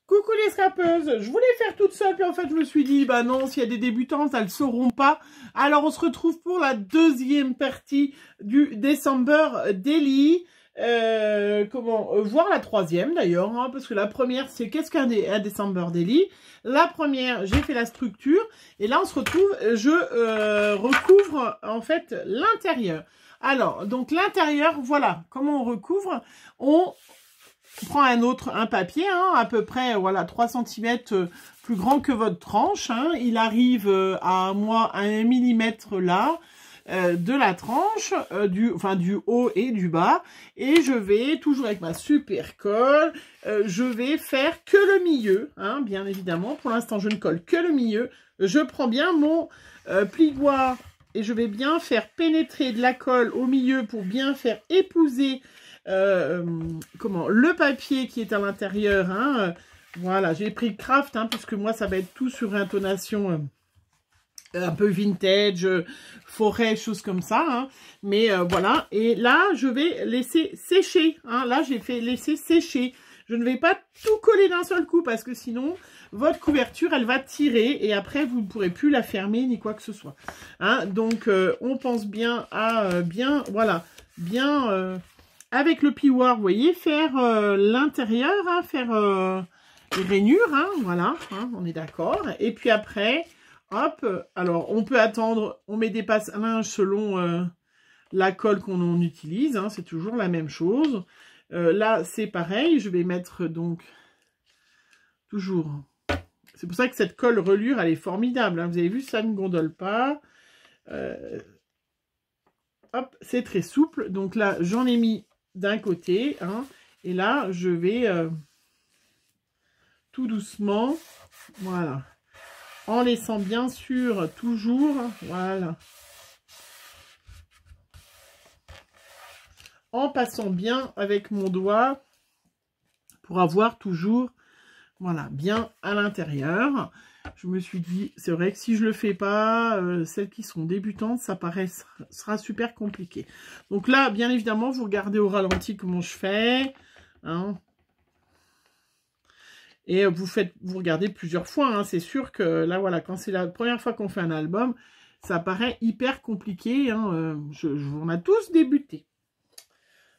Coucou les scrapeuses, je voulais faire toute seule, puis en fait je me suis dit, bah non, s'il y a des débutantes, elles ne sauront pas. Alors on se retrouve pour la deuxième partie du December Daily. Voire la troisième d'ailleurs, hein, parce que la première c'est qu'est-ce qu'un December Daily. La première, j'ai fait la structure, et là on se retrouve, je recouvre en fait l'intérieur. Alors, donc l'intérieur, voilà, comment on recouvre, on prend un papier, hein, à peu près, voilà, 3 cm plus grand que votre tranche, hein. Il arrive à moi à 1 mm là, de la tranche, du haut et du bas, et je vais, toujours avec ma super colle, je vais faire que le milieu, hein, bien évidemment. Pour l'instant, je ne colle que le milieu. Je prends bien mon plioir et je vais bien faire pénétrer de la colle au milieu pour bien faire épouser le papier qui est à l'intérieur, hein. Voilà, j'ai pris Craft, hein, puisque moi ça va être tout sur intonation un peu vintage, forêt, choses comme ça, hein. Mais voilà, et là je vais laisser sécher, hein. Là j'ai fait laisser sécher. Je ne vais pas tout coller d'un seul coup parce que sinon votre couverture elle va tirer et après vous ne pourrez plus la fermer ni quoi que ce soit, hein. Donc on pense bien à voilà, bien avec le plioir, vous voyez, faire l'intérieur, hein, faire les rainures, hein, voilà, hein, on est d'accord. Et puis après, hop, alors on peut attendre, on met des passes-linges selon la colle qu'on utilise, hein, c'est toujours la même chose. Là, c'est pareil, je vais mettre donc toujours. C'est pour ça que cette colle reliure, elle est formidable, hein, vous avez vu, ça ne gondole pas. Hop, c'est très souple, donc là, j'en ai mis d'un côté, hein, et là je vais tout doucement, voilà, en laissant bien sûr toujours, voilà, en passant bien avec mon doigt pour avoir toujours, voilà, bien à l'intérieur. Je me suis dit, c'est vrai que si je le fais pas, celles qui sont débutantes, ça sera super compliqué. Donc là, bien évidemment, vous regardez au ralenti comment je fais, hein. Et vous regardez plusieurs fois, hein. C'est sûr que là, voilà, quand c'est la première fois qu'on fait un album, ça paraît hyper compliqué, hein. On a tous débuté.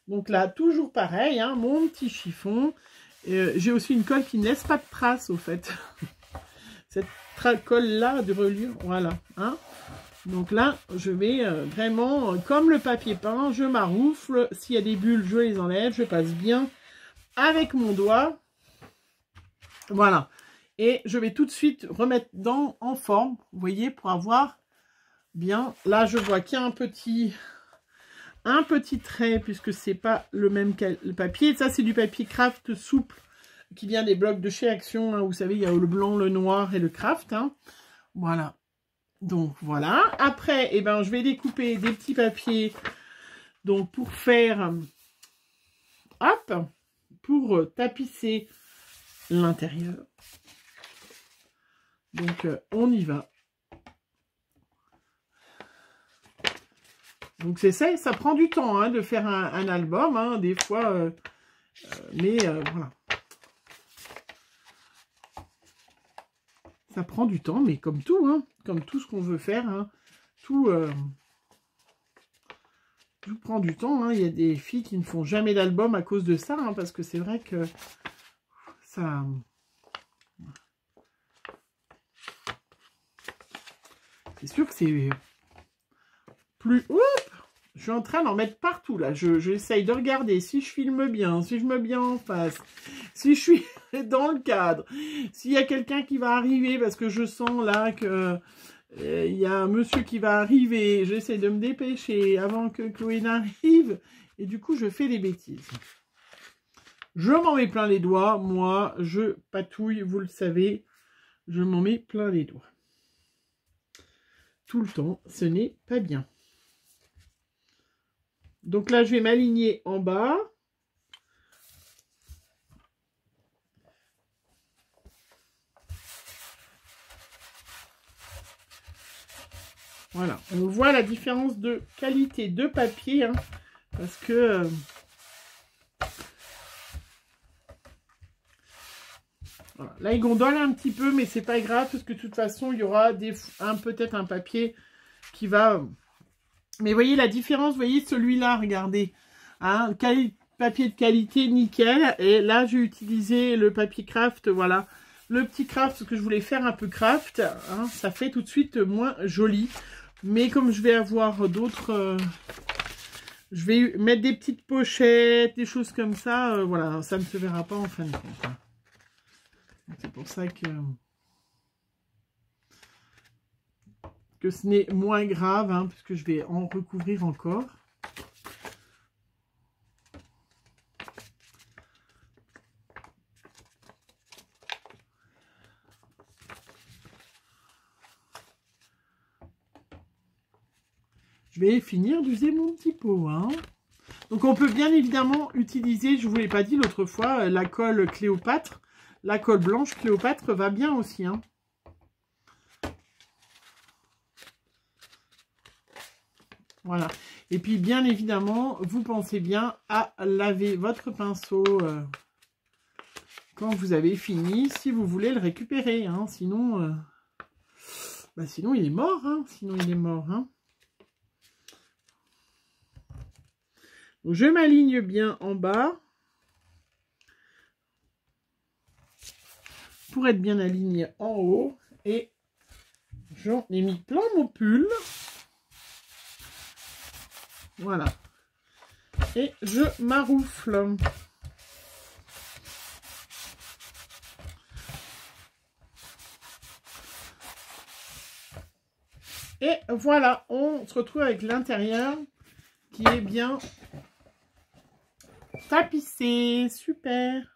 Donc là, toujours pareil, hein, mon petit chiffon. J'ai aussi une colle qui ne laisse pas de traces, au fait. Cette colle-là de reliure, voilà, hein. Donc là, je vais vraiment, comme le papier peint, je maroufle. S'il y a des bulles, je les enlève. Je passe bien avec mon doigt. Voilà. Et je vais tout de suite remettre en forme, vous voyez, pour avoir bien. Là, je vois qu'il y a un petit trait, puisque c'est pas le même papier. Ça, c'est du papier Craft souple, qui vient des blocs de chez Action, hein. Vous savez, il y a le blanc, le noir et le Craft, hein. Voilà. Donc, voilà. Après, eh ben, je vais découper des petits papiers, donc, pour faire, hop, pour tapisser l'intérieur. Donc, on y va. Donc, c'est ça, ça prend du temps, hein, de faire un album, hein, des fois, mais voilà. Ça prend du temps, mais comme tout, hein, comme tout ce qu'on veut faire, hein, tout prend du temps, hein. Il y a des filles qui ne font jamais d'album à cause de ça, hein, parce que c'est vrai que ça... C'est sûr que c'est plus... Oups, je suis en train d'en mettre partout, là. J'essaye de regarder si je filme bien, si je me mets bien en face, si je suis dans le cadre, s'il y a quelqu'un qui va arriver, parce que je sens là que il y a un monsieur qui va arriver. J'essaie de me dépêcher avant que Chloé n'arrive. Et du coup, je fais des bêtises. Je m'en mets plein les doigts. Moi, je patouille, vous le savez. Je m'en mets plein les doigts. Tout le temps, ce n'est pas bien. Donc là, je vais m'aligner en bas. Voilà, on voit la différence de qualité de papier, hein, parce que Voilà. Là, il gondole un petit peu, mais c'est pas grave, parce que de toute façon, il y aura peut-être un papier qui va... Mais vous voyez la différence, vous voyez celui-là, regardez. Hein, papier de qualité, nickel. Et là, j'ai utilisé le papier craft, voilà. Le petit craft, parce que je voulais faire un peu craft. Hein, ça fait tout de suite moins joli. Mais comme je vais avoir d'autres... je vais mettre des petites pochettes, des choses comme ça. Voilà, ça ne se verra pas en fin de compte. Hein. C'est pour ça que ce n'est moins grave, hein, puisque je vais en recouvrir encore. Je vais finir d'user mon petit pot. Hein. Donc on peut bien évidemment utiliser, je ne vous l'ai pas dit l'autre fois, la colle Cléopâtre. La colle blanche Cléopâtre va bien aussi. Hein. Voilà. Et puis, bien évidemment, vous pensez bien à laver votre pinceau quand vous avez fini, si vous voulez le récupérer. Hein. Sinon, sinon, il est mort. Hein. Sinon, il est mort. Hein. Donc, je m'aligne bien en bas. Pour être bien aligné en haut. Et j'en ai mis plein mon pull. Voilà. Et je maroufle. Et voilà, on se retrouve avec l'intérieur qui est bien tapissé. Super.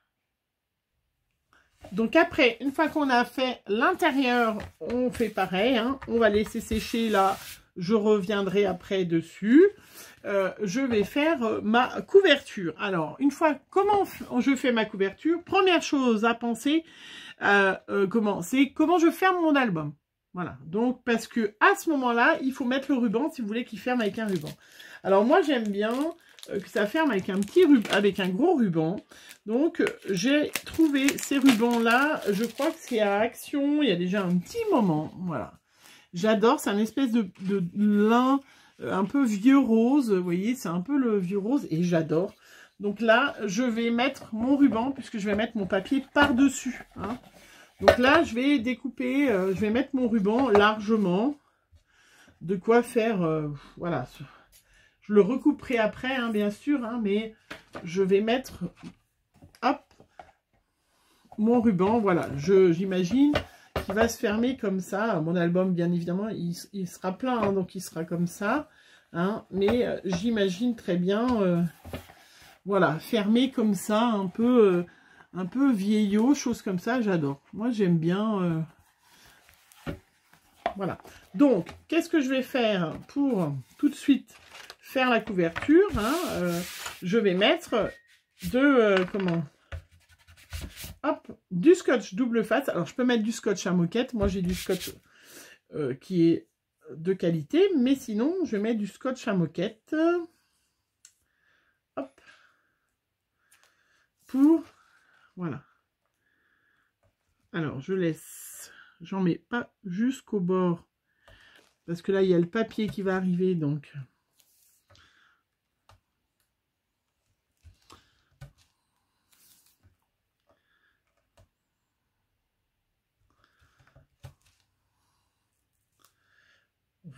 Donc après, une fois qu'on a fait l'intérieur, on fait pareil. Hein. On va laisser sécher là. Je reviendrai après dessus. Je vais faire ma couverture. Alors, une fois, comment je fais ma couverture? Première chose à penser, comment je ferme mon album. Voilà. Donc, parce que à ce moment-là, il faut mettre le ruban si vous voulez qu'il ferme avec un ruban. Alors, moi, j'aime bien que ça ferme avec un petit ruban, avec un gros ruban. Donc, j'ai trouvé ces rubans-là. Je crois que c'est à Action. Il y a déjà un petit moment. Voilà. J'adore. C'est un espèce de lin un peu vieux rose. Vous voyez, c'est un peu le vieux rose et j'adore. Donc là, je vais mettre mon ruban puisque je vais mettre mon papier par-dessus. Hein. Donc là, je vais découper, je vais mettre mon ruban largement. De quoi faire, voilà. Je le recouperai après, hein, bien sûr, hein, mais je vais mettre, hop, mon ruban, voilà. J'imagine qu'il va se fermer comme ça. Mon album, bien évidemment, il sera plein, hein, donc il sera comme ça. Hein, mais j'imagine très bien, voilà, fermé comme ça, un peu vieillot, chose comme ça, j'adore. Moi, j'aime bien. Voilà. Donc, qu'est-ce que je vais faire pour tout de suite faire la couverture, hein, je vais mettre du scotch double face. Alors, je peux mettre du scotch à moquette. Moi, j'ai du scotch qui est de qualité, mais sinon, je vais mettre du scotch à moquette. Hop. Voilà. Alors, je laisse, j'en mets pas jusqu'au bord, parce que là, il y a le papier qui va arriver, donc...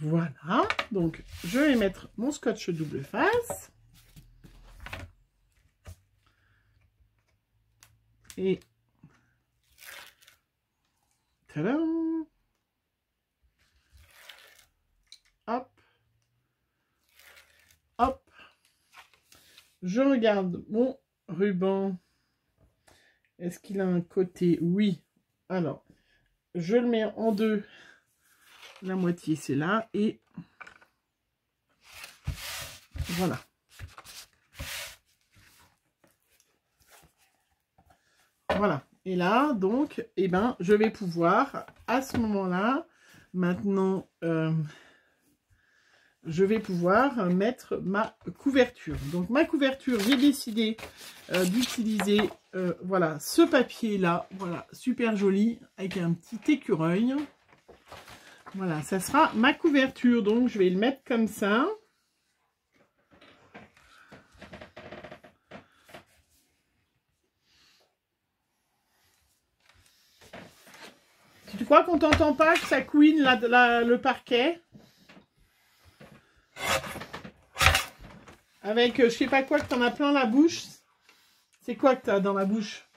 Voilà, donc je vais mettre mon scotch double face. Et tadam! Hop, hop. Je regarde mon ruban. Est-ce qu'il a un côté? Oui. Alors, je le mets en deux. La moitié, c'est là. Et voilà. Voilà. Et là, donc, eh ben, je vais pouvoir, à ce moment-là, maintenant, je vais pouvoir mettre ma couverture. Donc ma couverture, j'ai décidé d'utiliser voilà, ce papier-là. Voilà, super joli, avec un petit écureuil. Voilà, ça sera ma couverture. Donc je vais le mettre comme ça. Tu crois qu'on t'entend pas, que ça couine le parquet? Avec, je sais pas quoi, que t'en as plein la bouche. C'est quoi que t'as dans la bouche?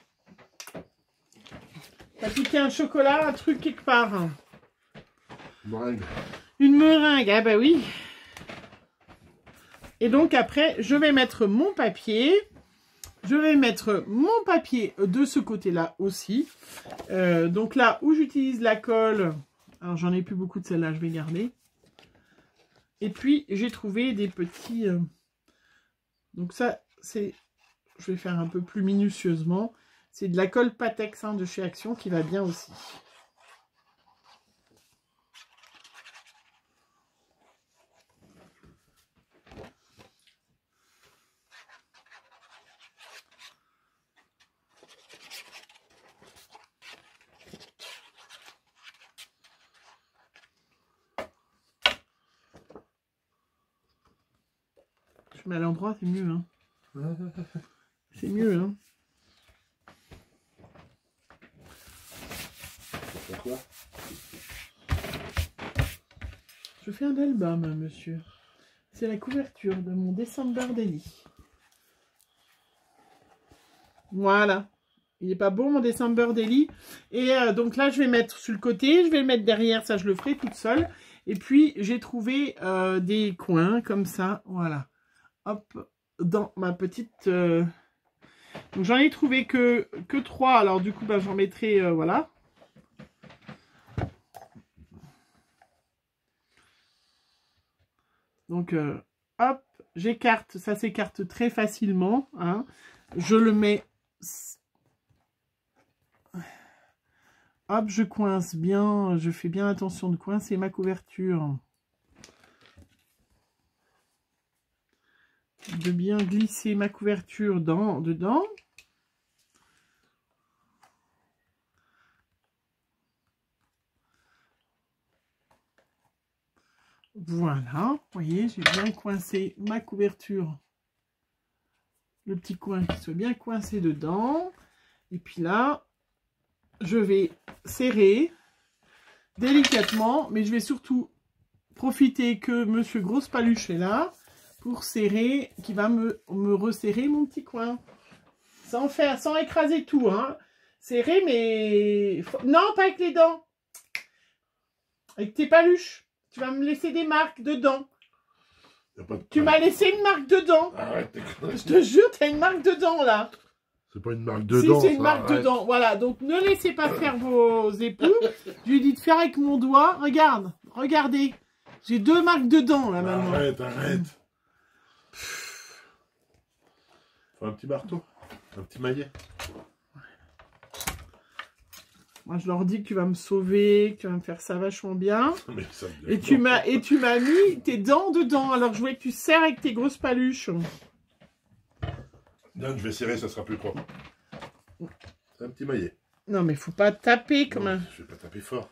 T'as piqué un chocolat, un truc quelque part. Une meringue. Une meringue, ah bah oui. Et donc après, je vais mettre mon papier. Je vais mettre mon papier de ce côté-là aussi. Donc là où j'utilise la colle, alors j'en ai plus beaucoup de celle-là, je vais garder. Et puis j'ai trouvé des petits... donc ça, c'est... Je vais faire un peu plus minutieusement. C'est de la colle Patex de chez Action qui va bien aussi. Je mets à l'endroit, c'est mieux, hein. C'est mieux, hein. Je fais un album, monsieur. C'est la couverture de mon December Daily. Voilà. Il n'est pas beau, mon December Daily. Et donc là, je vais mettre sur le côté. Je vais le mettre derrière. Ça, je le ferai toute seule. Et puis, j'ai trouvé des coins comme ça. Voilà. Hop. Dans ma petite... Donc, j'en ai trouvé que 3. Alors, du coup, bah, j'en mettrai... voilà. Donc, hop, j'écarte, ça s'écarte très facilement. Hein. Je le mets... Hop, je coince bien, je fais bien attention de coincer ma couverture. De bien glisser ma couverture dedans. Voilà, vous voyez, j'ai bien coincé ma couverture. Le petit coin qui soit bien coincé dedans. Et puis là, je vais serrer délicatement, mais je vais surtout profiter que Monsieur Grosse Paluche est là pour serrer, qui va me resserrer mon petit coin. Sans écraser tout, hein. Serrer, mais... Non, pas avec les dents. Avec tes paluches. Tu vas me laisser des marques dedans. Tu m'as laissé une marque dedans. Arrête, je te jure, tu as une marque dedans, là. C'est pas une marque dedans. Si, c'est une marque dedans. Voilà, donc ne laissez pas faire vos époux. Je lui ai dit de faire avec mon doigt. Regarde, regardez. J'ai 2 marques dedans, là, maintenant. Arrête. Faut un petit marteau. Un petit maillet. Moi, je leur dis que tu vas me sauver, que tu vas me faire ça vachement bien. Et tu m'as mis tes dents dedans. Alors, je voulais que tu serres avec tes grosses paluches. Non, je vais serrer, ça sera plus propre. C'est un petit maillet. Non, mais faut pas taper comme un... Je vais pas taper fort.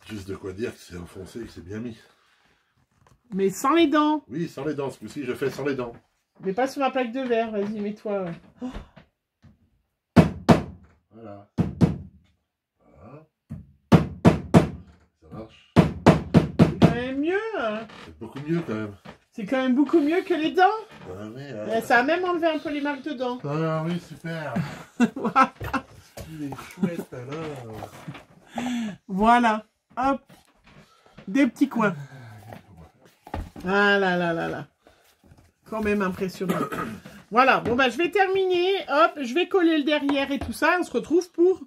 Juste de quoi dire que c'est enfoncé et que c'est bien mis. Mais sans les dents. Oui, sans les dents. Ce coup-ci, je fais sans les dents. Mais pas sur la plaque de verre. Vas-y, mets-toi. Oh. Voilà. Ça marche. C'est quand même mieux. Hein. C'est beaucoup mieux quand même. C'est quand même beaucoup mieux que les dents. Ah oui, Ça a même enlevé un peu les marques de dents. Ah oui, super. Voilà. Il est chouette alors. Voilà. Hop. Des petits coins. Ah là là là là. Quand même impressionnant. Voilà, bon bah je vais terminer, hop, je vais coller le derrière et tout ça, on se retrouve pour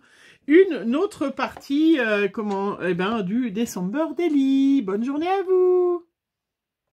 une autre partie, du December Daily. Bonne journée à vous.